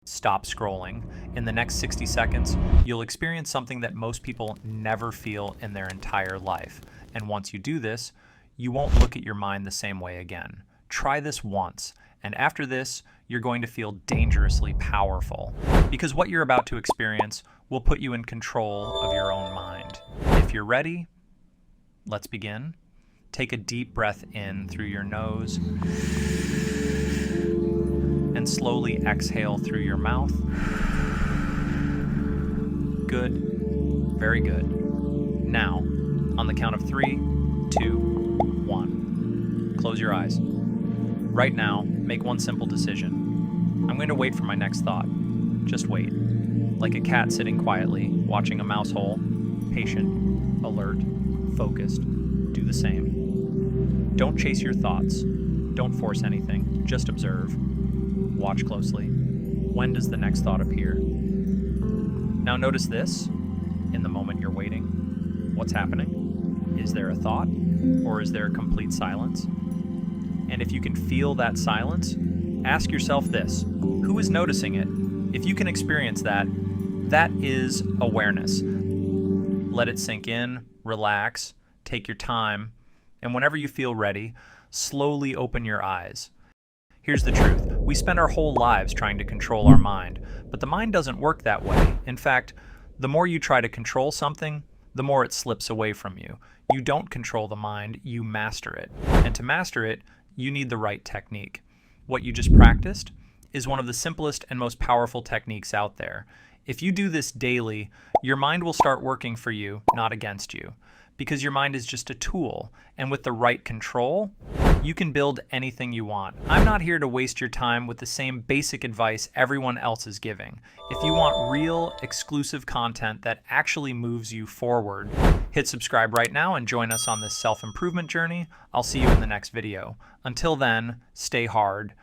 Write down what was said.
stop scrolling. In the next 60 seconds, you'll experience something that most people never feel in their entire life. And once you do this, you won't look at your mind the same way again. Try this once, and after this, you're going to feel dangerously powerful, because what you're about to experience will put you in control of your own mind. If you're ready, let's begin. Take a deep breath in through your nose and slowly exhale through your mouth. Good. Very good. Now, on the count of 3, 2, 1. Close your eyes. Right now, make one simple decision. I'm going to wait for my next thought. Just wait. Like a cat sitting quietly, watching a mouse hole. Patient, alert, focused. Do the same. Don't chase your thoughts. Don't force anything. Just observe. Watch closely. When does the next thought appear? Now notice this. In the moment you're waiting, what's happening? Is there a thought, or is there a complete silence? And if you can feel that silence, ask yourself this: who is noticing it? If you can experience that, that is awareness. Let it sink in, relax, take your time, and whenever you feel ready, slowly open your eyes. Here's the truth. We spend our whole lives trying to control our mind, but the mind doesn't work that way. In fact, the more you try to control something, the more it slips away from you. You don't control the mind, you master it. And to master it, you need the right technique. What you just practiced is one of the simplest and most powerful techniques out there. If you do this daily, your mind will start working for you, not against you, because your mind is just a tool, and with the right control, you can build anything you want. I'm not here to waste your time with the same basic advice everyone else is giving. If you want real, exclusive content that actually moves you forward, hit subscribe right now and join us on this self-improvement journey. I'll see you in the next video. Until then, stay hard,